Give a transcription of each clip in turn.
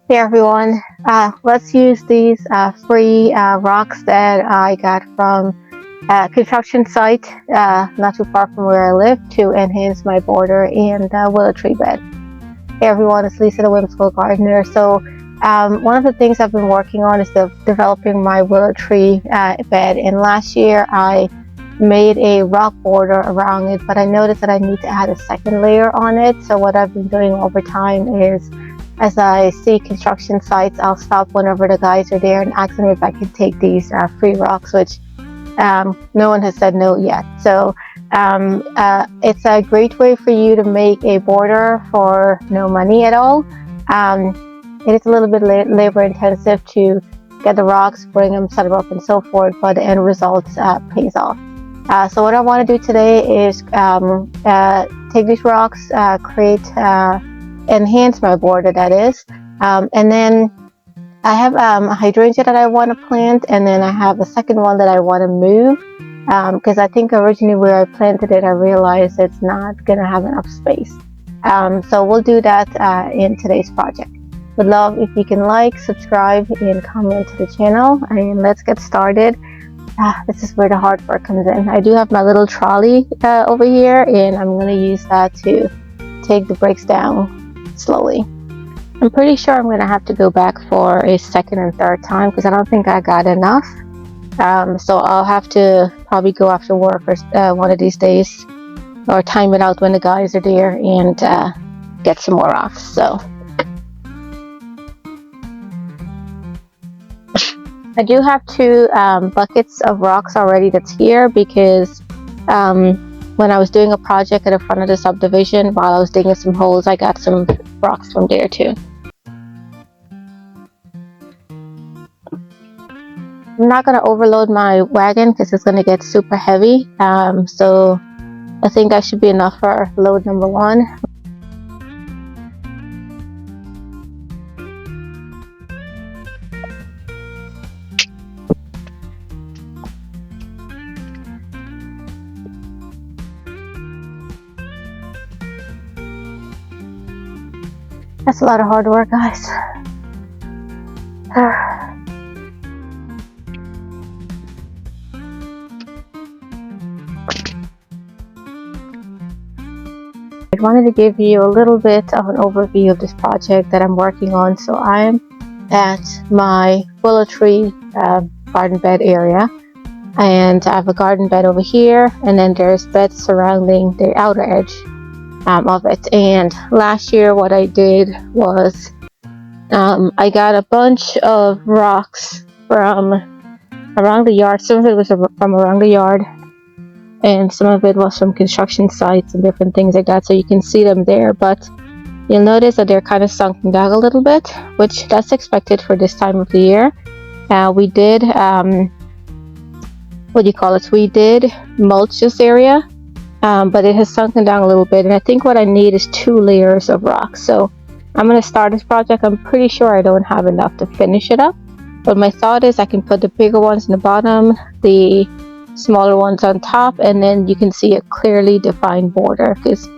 Hey everyone, let's use these free rocks that I got from a construction site not too far from where I live to enhance my border and willow tree bed. Hey everyone, it's Lisa the Whimsical Gardener. One of the things I've been working on is developing my willow tree bed, and last year I made a rock border around it, but I noticed that I need to add a second layer on it. So what I've been doing over time is, as I see construction sites, I'll stop whenever the guys are there and ask them if I can take these free rocks, which no one has said no yet. It's a great way for you to make a border for no money at all. It is a little bit labor intensive to get the rocks, bring them, set them up, and so forth, but the end result pays off. So what I want to do today is take these rocks, enhance my border, that is, and then I have a hydrangea that I want to plant, and then I have a second one that I want to move because I think originally where I planted it, I realized it's not going to have enough space. So we'll do that in today's project. Would love if you can like, subscribe, and comment to the channel, and let's get started. This is where the hard work comes in. I do have my little trolley over here, and I'm going to use that to take the bricks down slowly. I'm pretty sure I'm going to have to go back for a second and third time because I don't think I got enough. So I'll have to probably go after work or one of these days, or time it out when the guys are there and get some more off. So I do have two buckets of rocks already that's here because when I was doing a project at the front of the subdivision, while I was digging some holes, I got some rocks from there too. I'm not going to overload my wagon because it's going to get super heavy. So I think that should be enough for load number one. That's a lot of hard work, guys. I wanted to give you a little bit of an overview of this project that I'm working on. So I'm at my willow tree garden bed area, and I have a garden bed over here, and then there's beds surrounding the outer edge of it. And last year what I did was I got a bunch of rocks from around the yard. Some of it was from around the yard, and some of it was from construction sites and different things like that, so you can see them there. But you'll notice that they're kind of sunken down a little bit, which that's expected for this time of the year. We did we did mulch this area, but it has sunken down a little bit, and I think what I need is 2 layers of rocks. So I'm going to start this project. I'm pretty sure I don't have enough to finish it up, but my thought is I can put the bigger ones in the bottom, the smaller ones on top, and then you can see a clearly defined border, because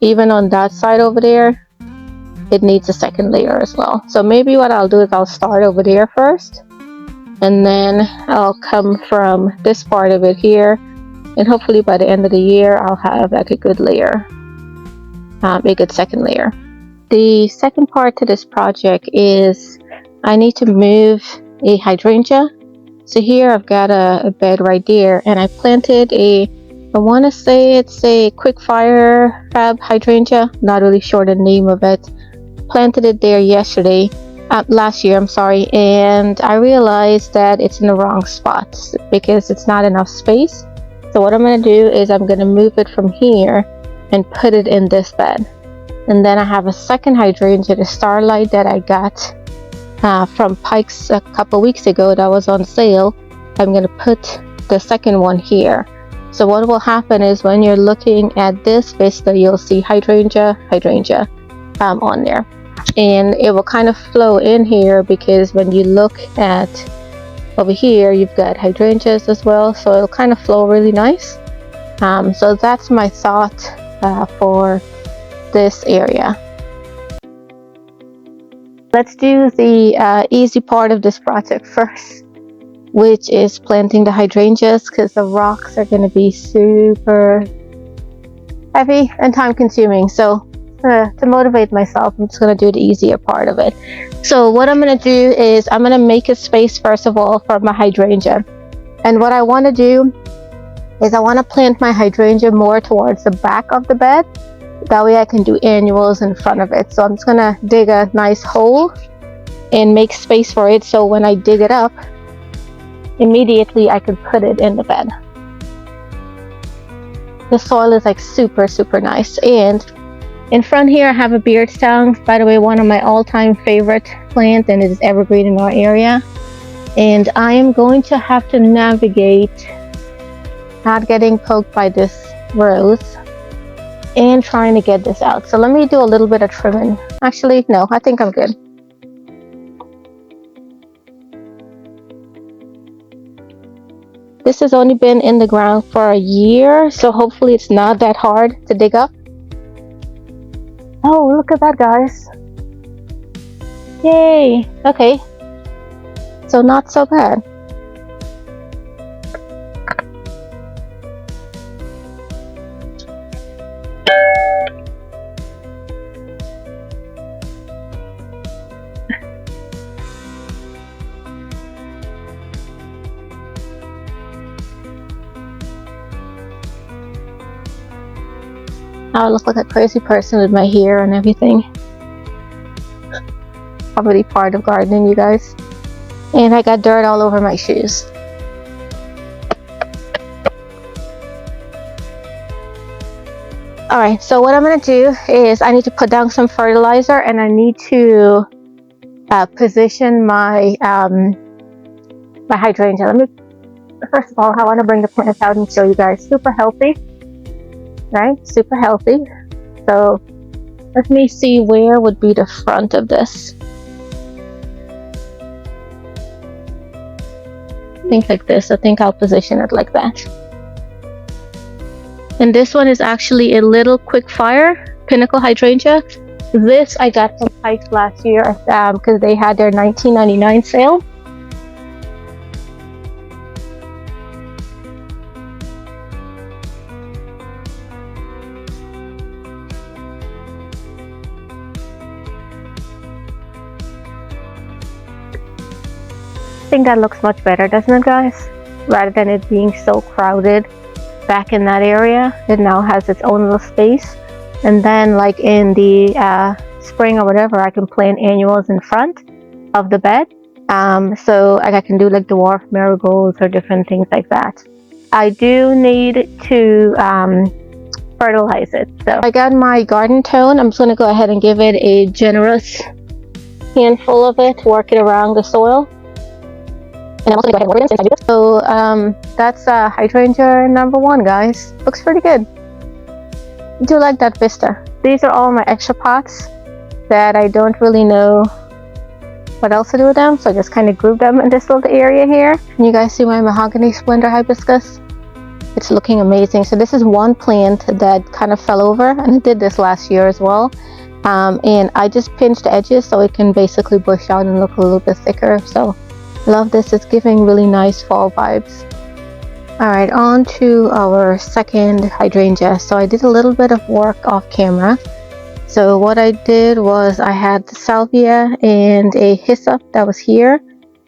even on that side over there it needs a second layer as well. So maybe what I'll do is I'll start over there first, and then I'll come from this part of it here, and hopefully by the end of the year I'll have like a good layer, a good second layer. The second part to this project is I need to move a hydrangea. So here I've got a bed right there, and I planted I want to say it's a quick fire crab hydrangea, not really sure the name of it. Planted it there last year, I'm sorry, and I realized that it's in the wrong spot because it's not enough space. So what I'm going to do is I'm going to move it from here and put it in this bed. And then I have a second hydrangea, the Starlight, that I got from Pike's a couple weeks ago that was on sale. I'm going to put the second one here. So what will happen is when you're looking at this vista, you'll see hydrangea on there, and it will kind of flow in here because when you look at over here you've got hydrangeas as well, so it'll kind of flow really nice. So that's my thought for this area. let's do the easy part of this project first, which is planting the hydrangeas, because the rocks are going to be super heavy and time consuming. So to motivate myself, I'm just going to do the easier part of it. So what I'm going to do is I'm going to make a space first of all for my hydrangea. And what I want to do is I want to plant my hydrangea more towards the back of the bed. That way I can do annuals in front of it. So I'm just going to dig a nice hole and make space for it, so when I dig it up, immediately I can put it in the bed. The soil is like super nice. And in front here I have a beard stone, by the way, one of my all-time favorite plants, and it is evergreen in our area. And I am going to have to navigate not getting poked by this rose and trying to get this out. So let me do a little bit of trimming. Actually, no, I think I'm good. This has only been in the ground for a year, so hopefully it's not that hard to dig up. Oh, look at that, guys. Yay. Okay. So not so bad. I look like a crazy person with my hair and everything. Probably part of gardening, you guys. And I got dirt all over my shoes. Alright, so what I'm going to do is I need to put down some fertilizer, and I need to position my my hydrangea. First of all, I want to bring the plants out and show you guys. Super healthy. Right? Super healthy. So let me see where would be the front of this. I think like this. I think I'll position it like that. And this one is actually a little quick fire pinnacle hydrangea. This I got from Pikes last year because they had their $19.99 sale. I think that looks much better, doesn't it, guys? Rather than it being so crowded back in that area, it now has its own little space. And then like in the spring or whatever, I can plant annuals in front of the bed. So I can do like dwarf marigolds or different things like that. I do need to fertilize it. So I got my garden tone. I'm just going to go ahead and give it a generous handful of it, work it around the soil. And I'm also going to go ahead and water them since I do this. So that's hydrangea number 1, guys. Looks pretty good. I do like that vista. These are all my extra pots that I don't really know what else to do with them. So I just kind of group them in this little area here. Can you guys see my mahogany splendor hibiscus? It's looking amazing. So this is one plant that kind of fell over, and I did this last year as well. And I just pinched the edges so it can basically bush out and look a little bit thicker. So love this. It's giving really nice fall vibes. Alright, on to our second hydrangea. So I did a little bit of work off camera. So what I did was I had the salvia and a hyssop that was here.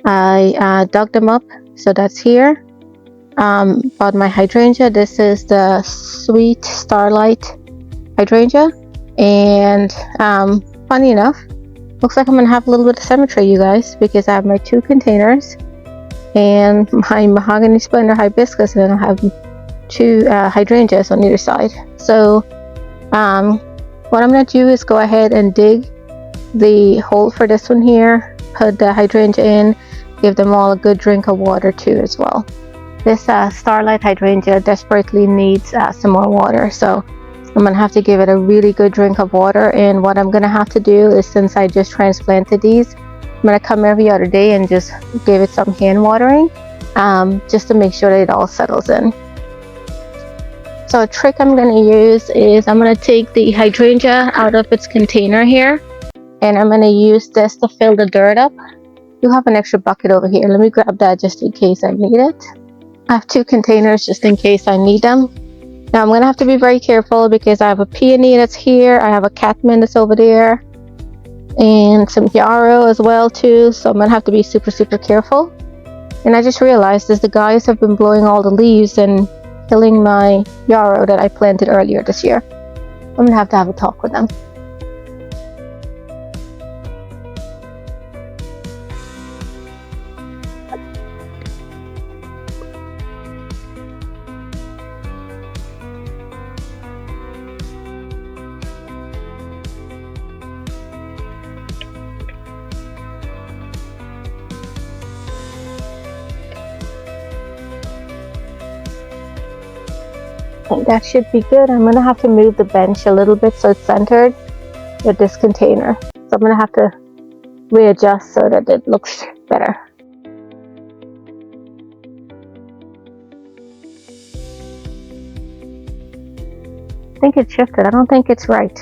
I dug them up, so that's here. About my hydrangea, this is the sweet starlight hydrangea. And funny enough, looks like I'm gonna have a little bit of symmetry, you guys, because I have my 2 containers and my mahogany splendor hibiscus, and then I have 2 hydrangeas on either side. So what I'm going to do is go ahead and dig the hole for this one here, put the hydrangea in, give them all a good drink of water too as well. This starlight hydrangea desperately needs some more water, so I'm going to have to give it a really good drink of water. And what I'm going to have to do is, since I just transplanted these, I'm going to come every other day and just give it some hand watering, just to make sure that it all settles in. So a trick I'm going to use is I'm going to take the hydrangea out of its container here, and I'm going to use this to fill the dirt up. You have an extra bucket over here. Let me grab that just in case I need it. I have 2 containers just in case I need them. Now I'm going to have to be very careful because I have a peony that's here. I have a catmint that's over there. And some yarrow as well too. So I'm going to have to be super careful. And I just realized as the guys have been blowing all the leaves and killing my yarrow that I planted earlier this year. I'm going to have a talk with them. That should be good. I'm going to have to move the bench a little bit so it's centered with this container. So I'm going to have to readjust so that it looks better. I think it shifted. I don't think it's right.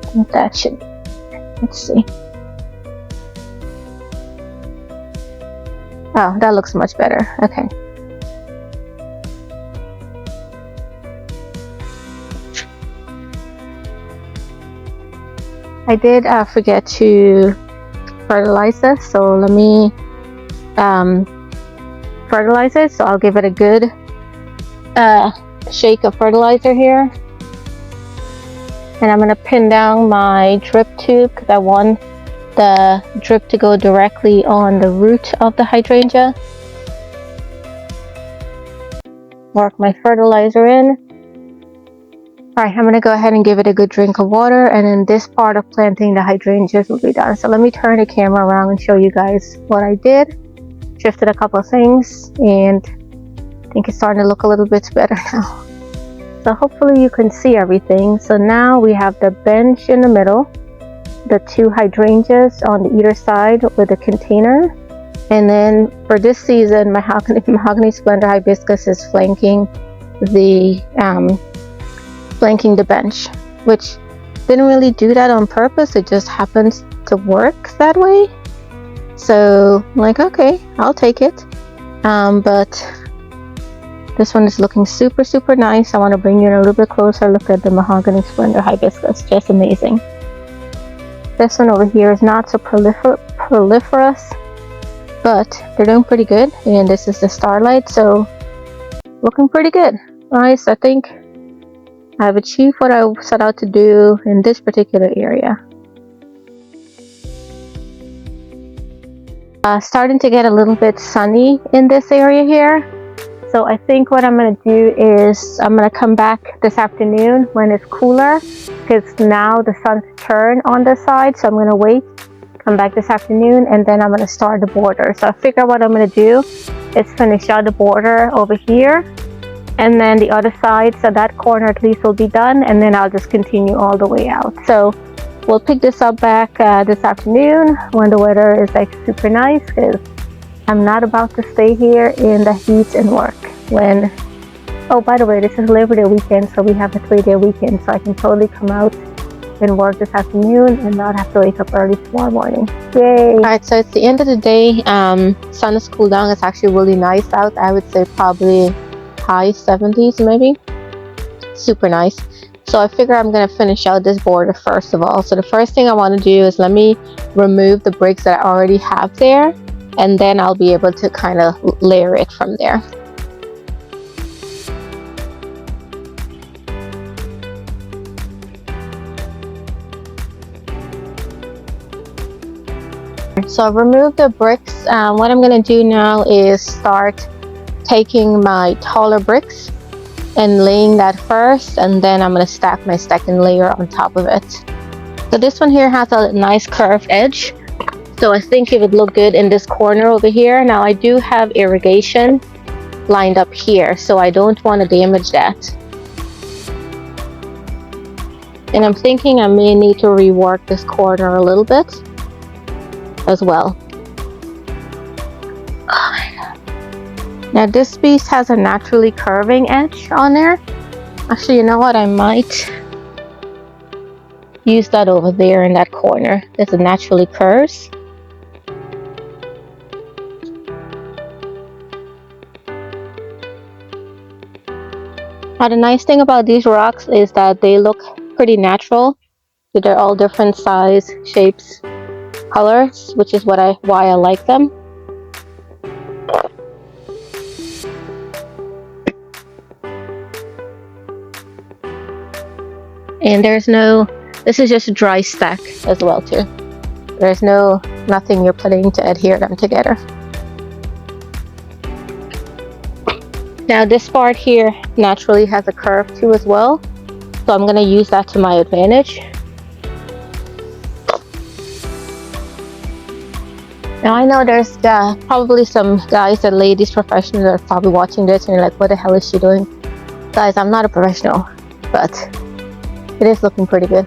I think that should. Let's see. Oh, that looks much better. Okay. I did forget to fertilize this, so let me fertilize it. So I'll give it a good shake of fertilizer here. And I'm going to pin down my drip tube because I want the drip to go directly on the root of the hydrangea. Work my fertilizer in. Alright, I'm going to go ahead and give it a good drink of water, and then this part of planting the hydrangeas will be done. So let me turn the camera around and show you guys what I did. Shifted a couple of things, and I think it's starting to look a little bit better now. So hopefully you can see everything. So now we have the bench in the middle, the 2 hydrangeas on the either side with a container, and then for this season mahogany splendor hibiscus is flanking the bench, which didn't really do that on purpose. It just happens to work that way. So I'm like, okay, I'll take it. But this one is looking super nice. I want to bring you in a little bit closer look at the mahogany splendor hibiscus. Just amazing. This one over here is not so proliferous, but they're doing pretty good. And this is the starlight, so looking pretty good. Nice. I think I've achieved what I set out to do in this particular area. Starting to get a little bit sunny in this area here. So I think what I'm going to do is I'm going to come back this afternoon when it's cooler, because now the sun's turned on this side. So I'm going to wait, come back this afternoon, and then I'm going to start the border. So I figure what I'm going to do is finish out the border over here, and then the other side, so that corner at least will be done, and then I'll just continue all the way out. So we'll pick this up back this afternoon when the weather is like super nice, because I'm not about to stay here in the heat and work when, oh, by the way, this is Labor Day weekend, so we have a 3-day weekend, so I can totally come out and work this afternoon and not have to wake up early tomorrow morning. Yay! Alright, so it's the end of the day. Sun has cooled down. It's actually really nice out. I would say probably high 70s maybe. Super nice. So I figure I'm going to finish out this border first of all. So the first thing I want to do is let me remove the bricks that I already have there, and then I'll be able to kind of layer it from there. So I've removed the bricks. What I'm going to do now is start taking my taller bricks and laying that first, and then I'm going to stack my second layer on top of it. So this one here has a nice curved edge, so I think it would look good in this corner over here. Now I do have irrigation lined up here, so I don't want to damage that. And I'm thinking I may need to rework this corner a little bit as well. Now this piece has a naturally curving edge on there. Actually, you know what? I might use that over there in that corner. It naturally curves. Now the nice thing about these rocks is that they look pretty natural. They're all different size, shapes, colors, which is why I like them. And this is just a dry stack as well too. There's nothing you're putting to adhere them together. Now this part here naturally has a curve too as well, so I'm going to use that to my advantage. Now I know there's probably some guys and ladies professionals that are probably watching this and you're like, what the hell is she doing? Guys, I'm not a professional, but it is looking pretty good.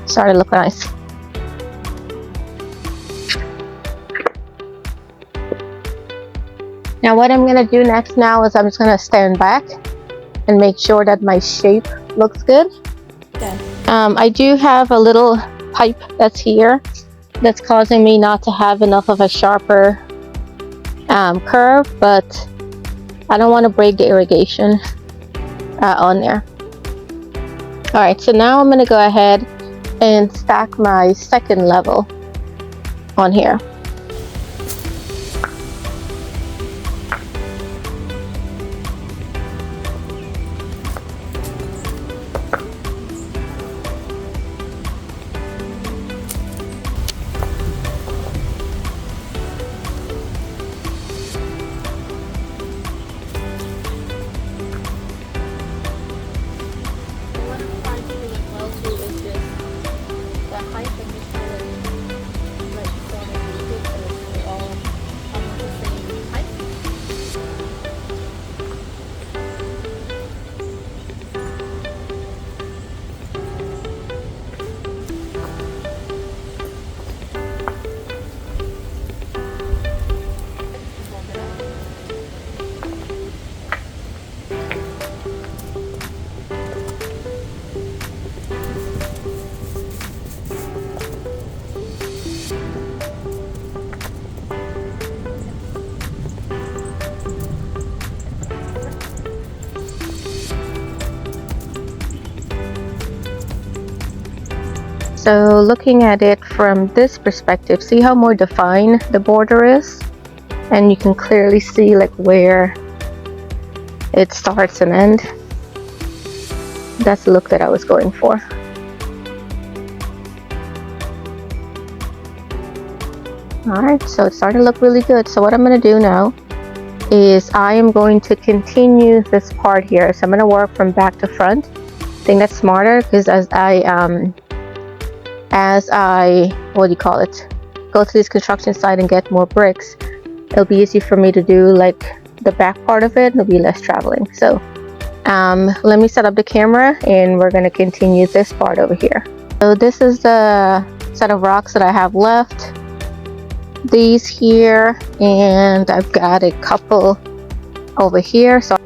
Starting to look nice. Now what I'm going to do next now is I'm just going to stand back and make sure that my shape looks good. Okay. I do have a little pipe that's here that's causing me not to have enough of a sharper curve, but I don't want to break the irrigation on there. Alright, so now I'm going to go ahead and stack my second level on here. So looking at it from this perspective, see how more defined the border is? And you can clearly see like where it starts and ends. That's the look that I was going for. Alright, so it's starting to look really good. So what I'm going to do now is I am going to continue this part here. So I'm going to work from back to front. I think that's smarter because as I go to this construction site and get more bricks, it'll be easy for me to do like the back part of it. It'll be less traveling. So let me set up the camera and we're going to continue this part over here. So this is the set of rocks that I have left. These here, and I've got a couple over here. So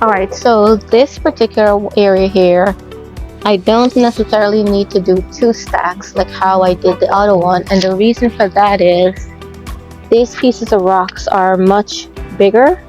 alright, so this particular area here, I don't necessarily need to do 2 stacks like how I did the other one, and the reason for that is these pieces of rocks are much bigger.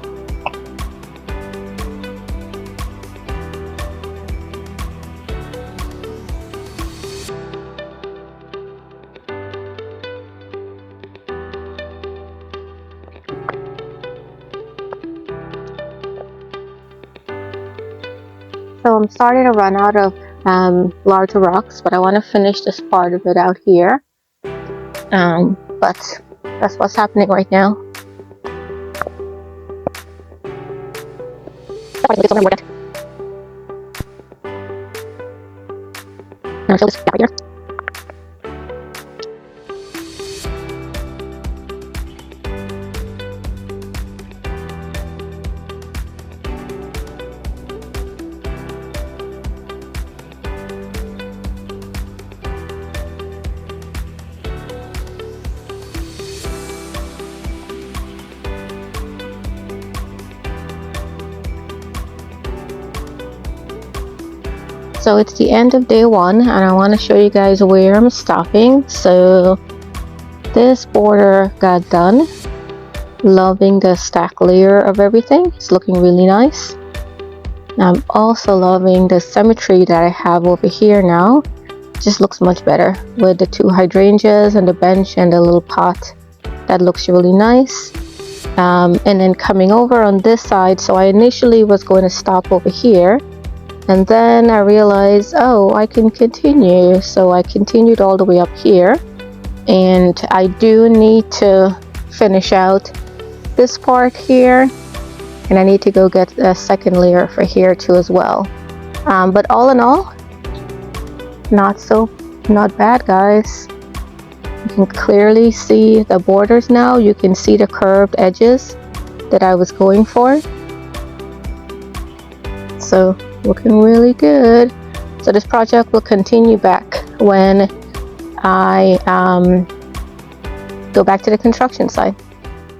So I'm starting to run out of larger rocks, but I want to finish this part of it out here. But that's what's happening right now. So it's the end of day one, and I want to show you guys where I'm stopping. So this border got done. Loving the stack layer of everything. It's looking really nice. I'm also loving the symmetry that I have over here now. Just looks much better with the two hydrangeas and the bench and the little pot. That looks really nice. And then coming over on this side, so I initially was going to stop over here, and then I realized, oh, I can continue. So I continued all the way up here, and I do need to finish out this part here, and I need to go get a second layer for here too as well. But all in all, not bad, guys. You can clearly see the borders now. You can see the curved edges that I was going for. So looking really good. So this project will continue back when I go back to the construction site.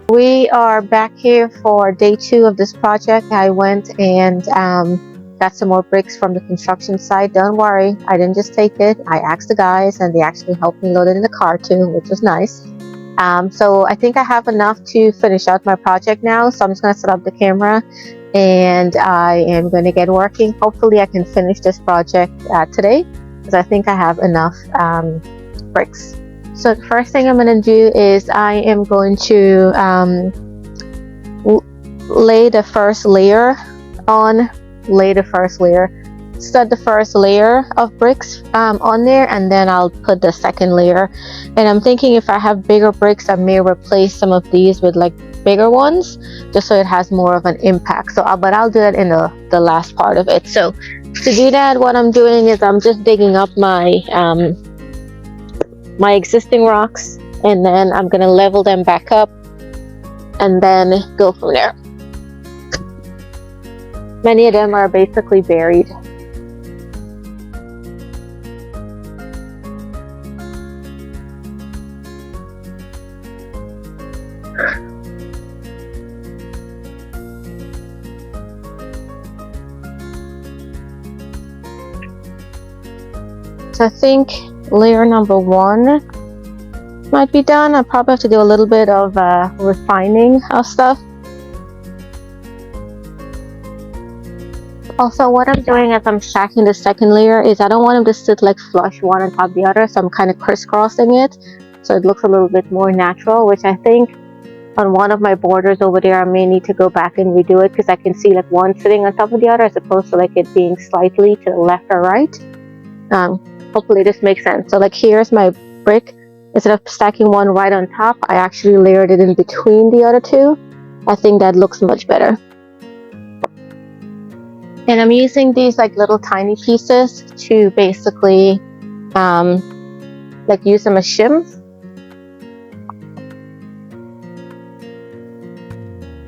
We are back here for day 2 of this project. I went and got some more bricks from the construction site. Don't worry, I didn't just take it. I asked the guys, and they actually helped me load it in the car too, which was nice. So I think I have enough to finish out my project now. So I'm just going to set up the camera, and I am going to get working. Hopefully I can finish this project today, because I think I have enough bricks. So the first thing I'm going to do is I am going to lay the first layer, set the first layer of bricks on there, and then I'll put the second layer. And I'm thinking if I have bigger bricks, I may replace some of these with like bigger ones, just so it has more of an impact. So but I'll do that in the last part of it. So to do that, what I'm doing is I'm just digging up my my existing rocks, and then I'm gonna level them back up and then go from there. Many of them are basically buried. So I think layer number 1 might be done. I probably have to do a little bit of refining of stuff. Also, what I'm doing as I'm stacking the second layer is I don't want them to sit like flush one on top of the other, so I'm kind of crisscrossing it so it looks a little bit more natural, which I think on one of my borders over there I may need to go back and redo it, because I can see like one sitting on top of the other as opposed to like it being slightly to the left or right. Hopefully this makes sense. So like here's my brick. Instead of stacking one right on top, I actually layered it in between the other two. I think that looks much better. And I'm using these like little tiny pieces to basically like use them as shims.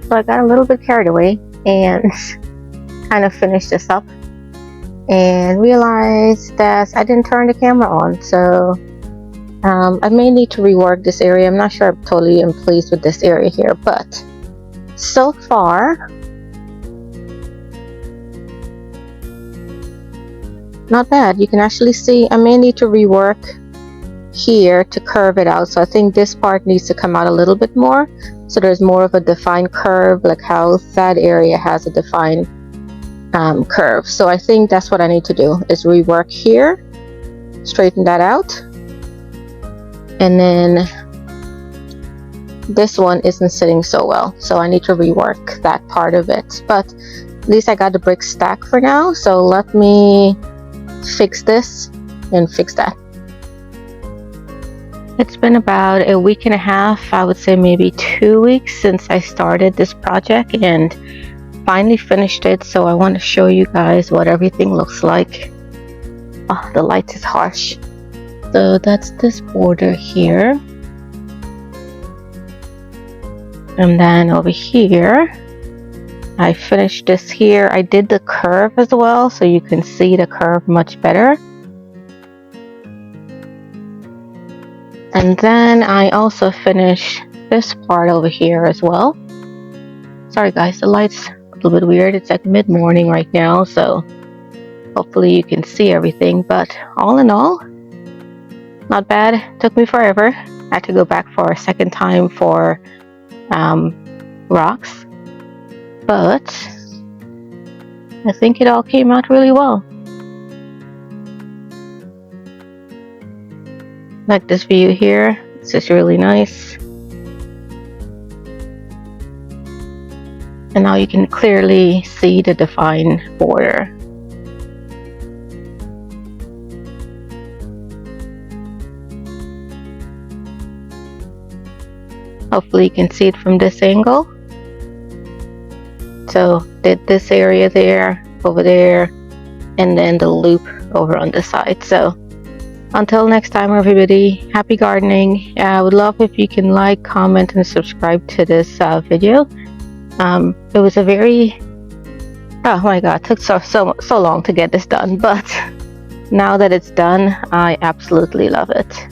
So I got a little bit carried away and kind of finished this up and realized that I didn't turn the camera on. So I may need to rework this area. I'm not sure I'm totally pleased with this area here, but so far not bad. You can actually see I may need to rework here to curve it out. So I think this part needs to come out a little bit more, so there's more of a defined curve, like how that area has a defined curve. So I think that's what I need to do, is rework here, straighten that out, and then this one isn't sitting so well, so I need to rework that part of it. But at least I got the brick stack for now, so let me fix this and fix that. It's been about a week and a half, I would say maybe 2 weeks since I started this project and finally finished it. So I want to show you guys what everything looks like. Oh, the light is harsh. So that's this border here, and then over here I finished this here. I did the curve as well, so you can see the curve much better. And then I also finished this part over here as well. Sorry guys, the light's a little bit weird. It's like mid-morning right now, so Hopefully you can see everything, but all in all, not bad. Took me forever. I had to go back for a second time for rocks, but I think it all came out really well. Like this view here, it's just really nice. And now you can clearly see the defined border. Hopefully you can see it from this angle. So did this area there, over there, and then the loop over on the side. So until next time, everybody, happy gardening. I would love if you can like, comment, and subscribe to this video. It was a very, oh my god, it took so long to get this done, but now that it's done, I absolutely love it.